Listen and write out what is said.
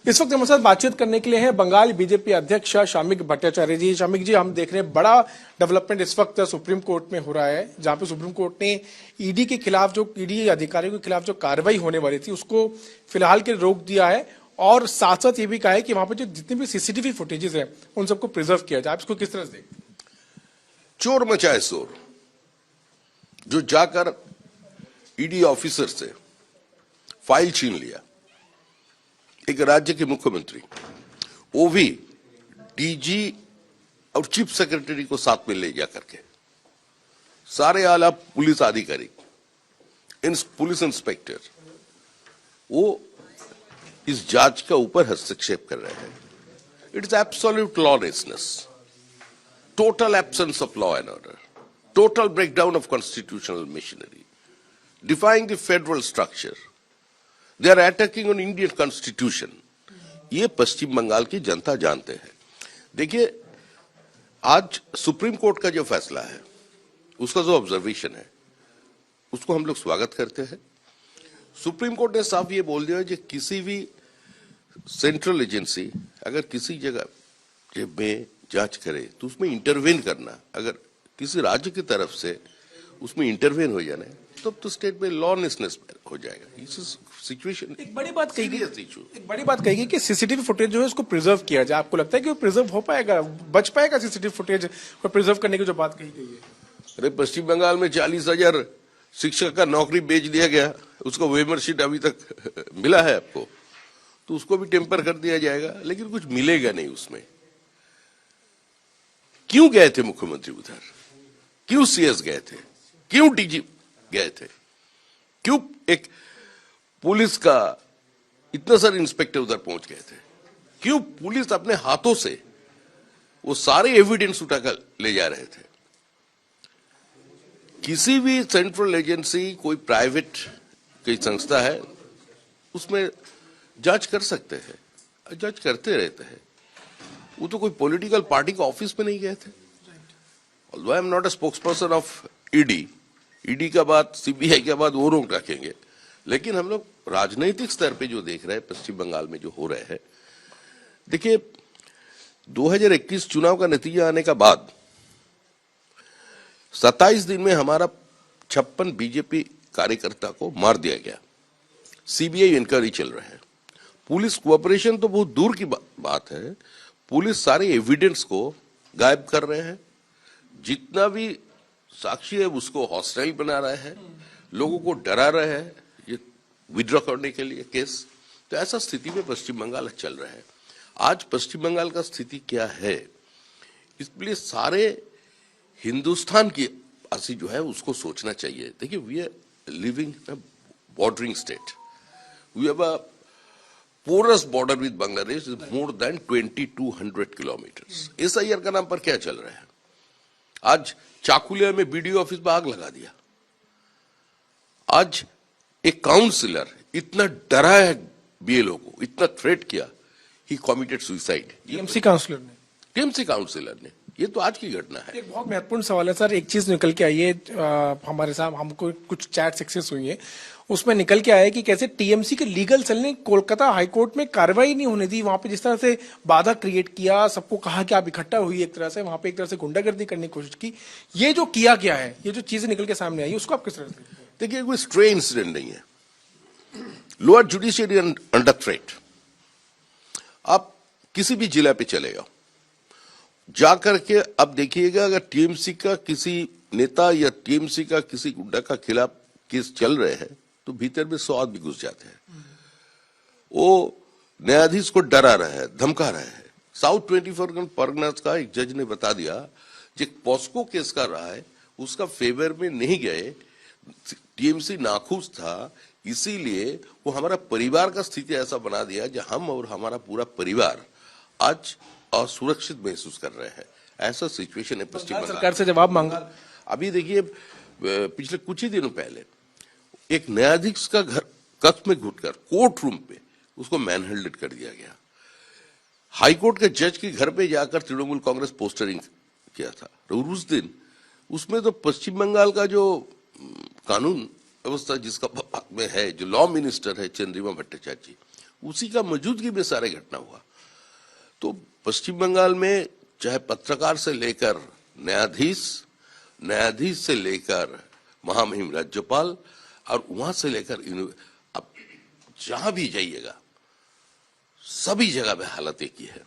इस वक्त हमारे साथ बातचीत करने के लिए हैं बंगाल बीजेपी अध्यक्ष शामिक भट्टाचार्य जी। शामिक जी, हम देख रहे हैं बड़ा डेवलपमेंट इस वक्त सुप्रीम कोर्ट में हो रहा है, जहां पे सुप्रीम कोर्ट ने ईडी के खिलाफ जो ईडी अधिकारियों के खिलाफ जो कार्रवाई होने वाली थी उसको फिलहाल के लिए रोक दिया है और साथ साथ ये भी कहा है कि वहां पर जो जितनी भी सीसीटीवी फुटेजेस है उन सबको प्रिजर्व किया जाए। आप इसको किस तरह से देखते हैं? चोर मचाए शोर, जो जाकर ईडी ऑफिसर से फाइल छीन लिया, एक राज्य के मुख्यमंत्री, वो भी डीजी और चीफ सेक्रेटरी को साथ में ले जा करके, सारे आला पुलिस अधिकारी, पुलिस इंस्पेक्टर, वो इस जांच का ऊपर हस्तक्षेप कर रहे हैं। It is absolute lawlessness, total absence of law and order, total breakdown of constitutional machinery, defying the federal structure. They are attacking on Indian constitution. ये पश्चिम बंगाल की जनता जानते हैं। देखिए, आज सुप्रीम कोर्ट का जो फैसला है, उसका जो ऑब्जर्वेशन है, उसको हम लोग स्वागत करते हैं। सुप्रीम कोर्ट ने साफ ये बोल दिया कि किसी भी सेंट्रल एजेंसी अगर किसी जगह में जांच करे तो उसमें इंटरवेन करना, अगर किसी राज्य की तरफ से उसमें इंटरवेन हो जाना है तब तो स्टेट में लॉलेसनेस हो जाएगा। इस सिचुएशन एक बड़ी बात कही गई कि सीसीटीवी फुटेज जो है उसको प्रिजर्व किया जाए। आपको लगता है कि वो प्रिजर्व हो पाएगा, बच पाएगा सीसीटीवी फुटेज को प्रिजर्व करने की जो बात कही गई है? अरे, पश्चिम बंगाल में 40,000 शिक्षक का नौकरी बेच दिया गया, उसको वेमर शीट अभी तक मिला है आपको, तो उसको भी टेम्पर कर दिया जाएगा, लेकिन कुछ मिलेगा नहीं उसमें। क्यों गए थे मुख्यमंत्री उधर? क्यों सीएस गए थे? क्यों डीजी गए थे? क्यों एक पुलिस का इतना सारे इंस्पेक्टर उधर पहुंच गए थे? क्यों पुलिस अपने हाथों से वो सारे एविडेंस उठाकर ले जा रहे थे? किसी भी सेंट्रल एजेंसी, कोई प्राइवेट कोई संस्था है, उसमें जांच कर सकते हैं, जांच करते रहते हैं। वो तो कोई पॉलिटिकल पार्टी के ऑफिस में नहीं गए थे। Although I am not a spokesperson of ED का बात, सीबीआई का बात वो रोक रखेंगे, लेकिन हम लोग राजनीतिक स्तर पे जो देख रहे हैं पश्चिम बंगाल में जो हो रहे हैं, देखिए 2021 चुनाव का नतीजा आने का बाद 27 दिन में हमारा 56 बीजेपी कार्यकर्ता को मार दिया गया। सीबीआई इंक्वायरी चल रहा है। पुलिस कोऑपरेशन तो बहुत दूर की बात है, पुलिस सारे एविडेंस को गायब कर रहे हैं। जितना भी साक्षी है उसको हॉस्टाइल बना रहे हैं, लोगों को डरा रहे हैं ये विड्रॉ करने के लिए केस। तो ऐसा स्थिति में पश्चिम बंगाल चल रहा है। आज पश्चिम बंगाल का स्थिति क्या है, इसलिए सारे हिंदुस्तान की वासी जो है उसको सोचना चाहिए। देखिए, we are living in a bordering state, we have a porous border with Bangladesh is more than 2200 kilometers. SIR का नाम पर क्या चल रहा है? आज चाकुलिया में बीडीओ ऑफिस में आग लगा दिया। आज एक काउंसिलर इतना डरा है बीएलओ को, इतना थ्रेट किया, ही कमिटेड सुसाइड। टीएमसी काउंसिलर ने। ये तो आज की घटना है। एक बहुत महत्वपूर्ण सवाल है सर, एक चीज निकल के आई है हमारे साथ, हमको कुछ चैट सक्सेस हुई है, उसमें निकल के आया कि कैसे टीएमसी के लीगल सेल ने कोलकाता हाईकोर्ट में कार्रवाई नहीं होने दी, वहां पे जिस तरह से बाधा क्रिएट किया, सबको कहा कि आप इकट्ठा हुई, एक तरह से वहां पे एक तरह से गुंडागर्दी करने की कोशिश की। ये जो किया गया है, ये जो चीजें निकल के सामने आई, उसको आप किस तरह से? देखिए, कोई स्ट्रे इंसिडेंट नहीं है। Lower judiciary under threat. आप किसी भी जिला पे चले जाओ, जाकर के अब देखिएगा, अगर टीएमसी का किसी नेता या टीएमसी का किसी गुंडा का खिलाफ केस चल रहे हैं तो भीतर में 100 आदमी घुस जाते हैं। वो न्यायाधीश को डरा रहे हैं, धमका रहे हैं। साउथ 24 परगनास का एक जज ने बता दिया, जो पॉस्को केस कर रहा है उसका फेवर में नहीं गए, टीएमसी नाखुश था, इसीलिए वो हमारा परिवार का स्थिति ऐसा बना दिया जो हम और हमारा पूरा परिवार आज असुरक्षित महसूस कर रहे हैं। ऐसा सिचुएशन है पश्चिम बंगाल। सरकार से जवाब मांगा। अभी देखिए, पिछले कुछ ही दिनों पहले एक न्यायाधीश का घर कक्ष में घुसकर कोर्ट रूम पे उसको मैनहल्ड कर दिया गया। हाईकोर्ट के जज के घर पे जाकर तृणमूल कांग्रेस पोस्टरिंग किया था। और उस दिन उसमें तो पश्चिम बंगाल का जो कानून व्यवस्था जिसका में है, जो लॉ मिनिस्टर है चंद्रिमा भट्टाचार्य जी, उसी का मौजूदगी में सारे घटना हुआ। तो पश्चिम बंगाल में चाहे पत्रकार से लेकर न्यायाधीश से लेकर महामहिम राज्यपाल और वहां से लेकर अब जहां भी जाइएगा सभी जगह में हालत एक ही है।